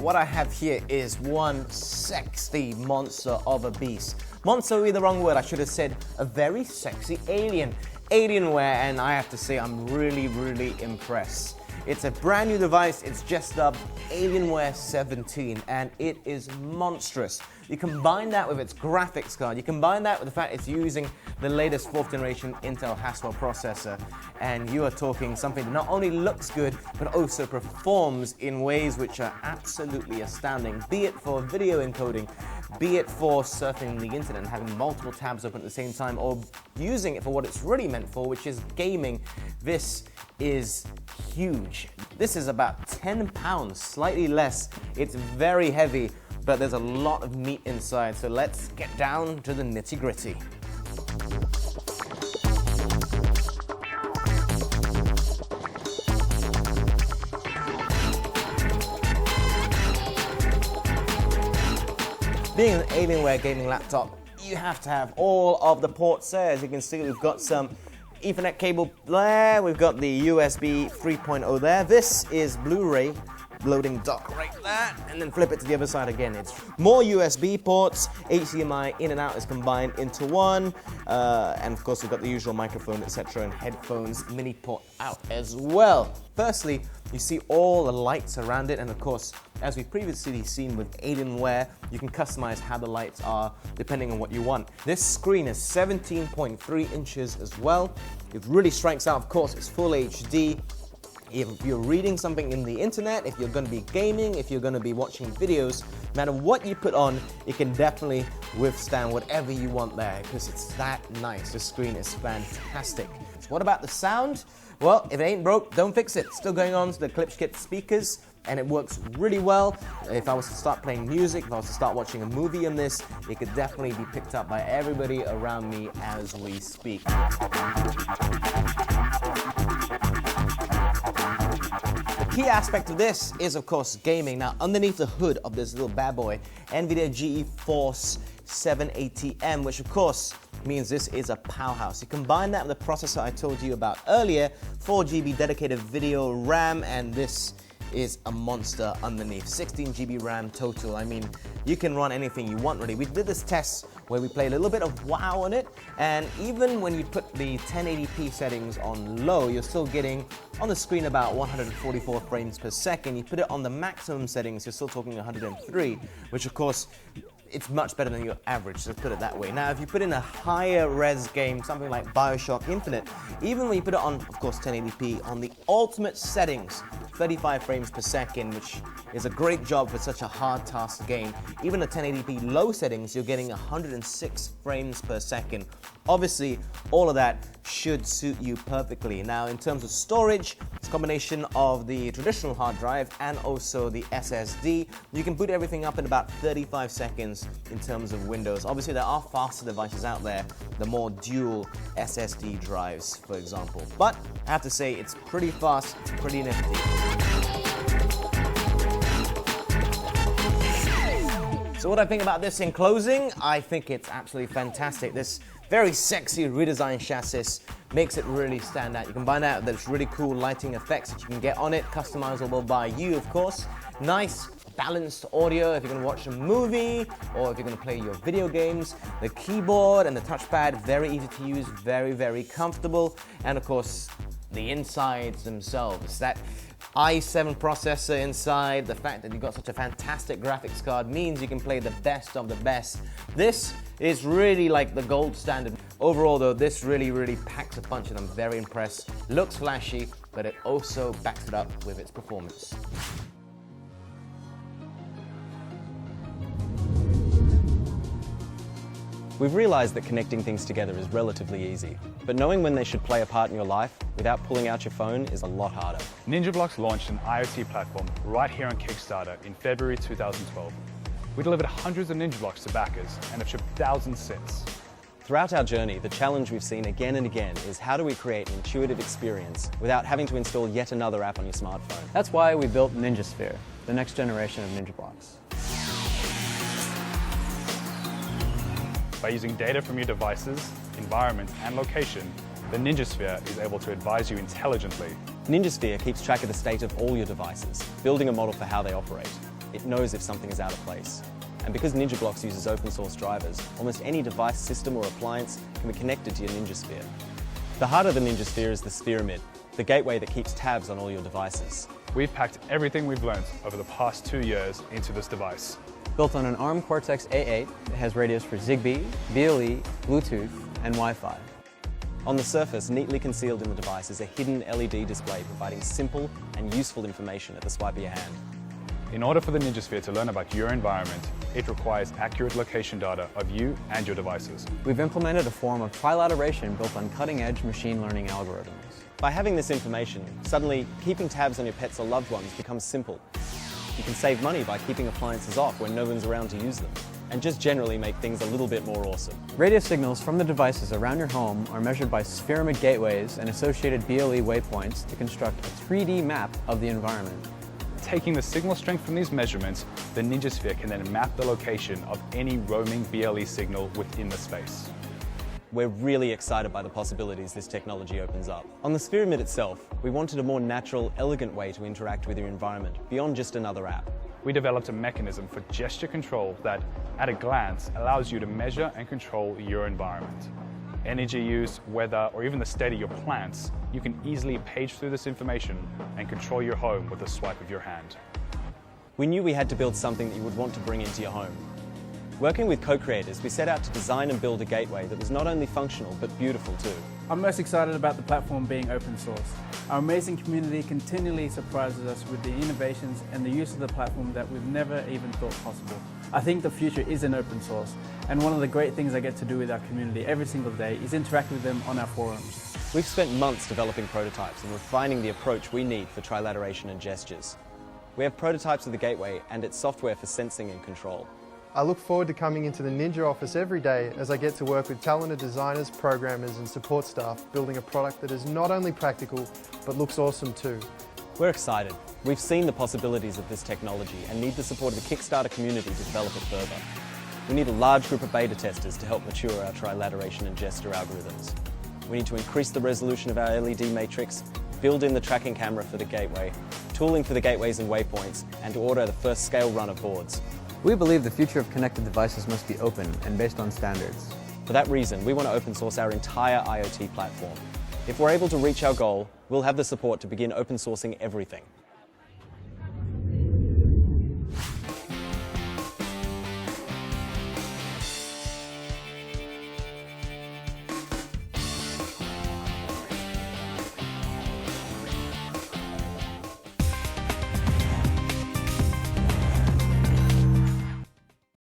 what I have here is one sexy monster of a beast. Monster would be the wrong word, I should have said a very sexy alien. Alienware, and I have to say I'm really impressed. It's a brand new device, it's just dubbed Alienware 17, and it is monstrous. You combine that with its graphics card, you combine that with the fact it's using the latest 4th generation Intel Haswell processor, and you are talking something that not only looks good, but also performs in ways which are absolutely astounding, be it for video encoding, be it for surfing the internet and having multiple tabs open at the same time, or using it for what it's really meant for, which is gaming. This is huge. This is about 10 pounds, slightly less. It's very heavy, but there's a lot of meat inside, so let's get down to the nitty-gritty. Being an Alienware gaming laptop, you have to have all of the ports there. As you can see, we've got some Ethernet cable there, we've got the USB 3.0 there. This is Blu-ray loading dock right there, and then flip it to the other side again. It's more USB ports, HDMI in and out is combined into one, and of course we've got the usual microphone, etc., and headphones mini port out as well. Firstly, you see all the lights around it, and of course, as we've previously seen with Alienware, you can customize how the lights are depending on what you want. This screen is 17.3 inches as well. It really strikes out, of course, it's full HD. If you're reading something in the internet, if you're going to be gaming, if you're going to be watching videos, no matter what you put on, it can definitely withstand whatever you want there, because it's that nice. The screen is fantastic. So what about the sound? Well, if it ain't broke, don't fix it. Still going on to the Klipschkit speakers, and it works really well. If I was to start playing music, if I was to start watching a movie on this, it could definitely be picked up by everybody around me as we speak. The key aspect of this is, of course, gaming. Now, underneath the hood of this little bad boy, NVIDIA GeForce 780M, which of course means this is a powerhouse. You combine that with the processor I told you about earlier, 4 GB dedicated video RAM, and this is a monster underneath. 16 GB RAM total. I mean, you can run anything you want really. We did this test where we played a little bit of WoW on it, and even when you put the 1080p settings on low, you're still getting on the screen about 144 frames per second. You put it on the maximum settings, you're still talking 103, which of course, it's much better than your average, let's put it that way. Now, if you put in a higher res game, something like BioShock Infinite, even when you put it on, of course, 1080p, on the ultimate settings, 35 frames per second, which is a great job for such a hard task game. Even at 1080p low settings, you're getting 106 frames per second. Obviously, all of that should suit you perfectly. Now, in terms of storage, it's a combination of the traditional hard drive and also the SSD. You can boot everything up in about 35 seconds in terms of Windows. Obviously, there are faster devices out there, the more dual SSD drives, for example. But I have to say, it's pretty fast, it's pretty nifty. So what I think about this in closing, I think it's absolutely fantastic. This very sexy redesigned chassis makes it really stand out. You combine that with those really cool lighting effects that you can get on it, customizable by you, of course. Nice, balanced audio if you're going to watch a movie or if you're going to play your video games. The keyboard and the touchpad, very easy to use, very comfortable. And of course, the insides themselves. That i7 processor inside, the fact that you've got such a fantastic graphics card means you can play the best of the best. This is really like the gold standard. Overall though, this really packs a punch and I'm very impressed. Looks flashy, but it also backs it up with its performance. We've realized that connecting things together is relatively easy, but knowing when they should play a part in your life without pulling out your phone is a lot harder. NinjaBlox launched an IoT platform right here on Kickstarter in February 2012. We delivered hundreds of NinjaBlocks to backers and have shipped thousands since. Throughout our journey, the challenge we've seen again and again is how do we create an intuitive experience without having to install yet another app on your smartphone. That's why we built NinjaSphere, the next generation of NinjaBlocks. By using data from your devices, environment, and location, the NinjaSphere is able to advise you intelligently. NinjaSphere keeps track of the state of all your devices, building a model for how they operate. it knows if something is out of place. And because NinjaBlocks uses open source drivers, almost any device, system or appliance can be connected to your NinjaSphere. The heart of the NinjaSphere is the Spheroid, the gateway that keeps tabs on all your devices. We've packed everything we've learned over the past 2 years into this device. Built on an ARM Cortex-A8, it has radios for Zigbee, BLE, Bluetooth, and Wi-Fi. On the surface, neatly concealed in the device, is a hidden LED display providing simple and useful information at the swipe of your hand. In order for the NinjaSphere to learn about your environment, it requires accurate location data of you and your devices. We've implemented a form of trilateration built on cutting-edge machine learning algorithms. By having this information, suddenly keeping tabs on your pets or loved ones becomes simple. You can save money by keeping appliances off when no one's around to use them, and just generally make things a little bit more awesome. Radio signals from the devices around your home are measured by Spheroid gateways and associated BLE waypoints to construct a 3D map of the environment. Taking the signal strength from these measurements, the NinjaSphere can then map the location of any roaming BLE signal within the space. We're really excited by the possibilities this technology opens up. On the Spheroid itself, we wanted a more natural, elegant way to interact with your environment, beyond just another app. We developed a mechanism for gesture control that, at a glance, allows you to measure and control your environment. Energy use, weather, or even the state of your plants, you can easily page through this information and control your home with a swipe of your hand. We knew we had to build something that you would want to bring into your home. Working with co-creators, we set out to design and build a gateway that was not only functional, but beautiful too. I'm most excited about the platform being open source. Our amazing community continually surprises us with the innovations and the use of the platform that we've never even thought possible. I think the future is in open source, and one of the great things I get to do with our community every single day is interact with them on our forums. We've spent months developing prototypes and refining the approach we need for trilateration and gestures. We have prototypes of the gateway and its software for sensing and control. I look forward to coming into the Ninja office every day as I get to work with talented designers, programmers and support staff building a product that is not only practical, but looks awesome too. We're excited. We've seen the possibilities of this technology and need the support of the Kickstarter community to develop it further. We need a large group of beta testers to help mature our trilateration and gesture algorithms. We need to increase the resolution of our LED matrix, build in the tracking camera for the gateway, tooling for the gateways and waypoints, and to order the first scale run of boards. We believe the future of connected devices must be open and based on standards. For that reason, we want to open source our entire IoT platform. If we're able to reach our goal, we'll have the support to begin open sourcing everything.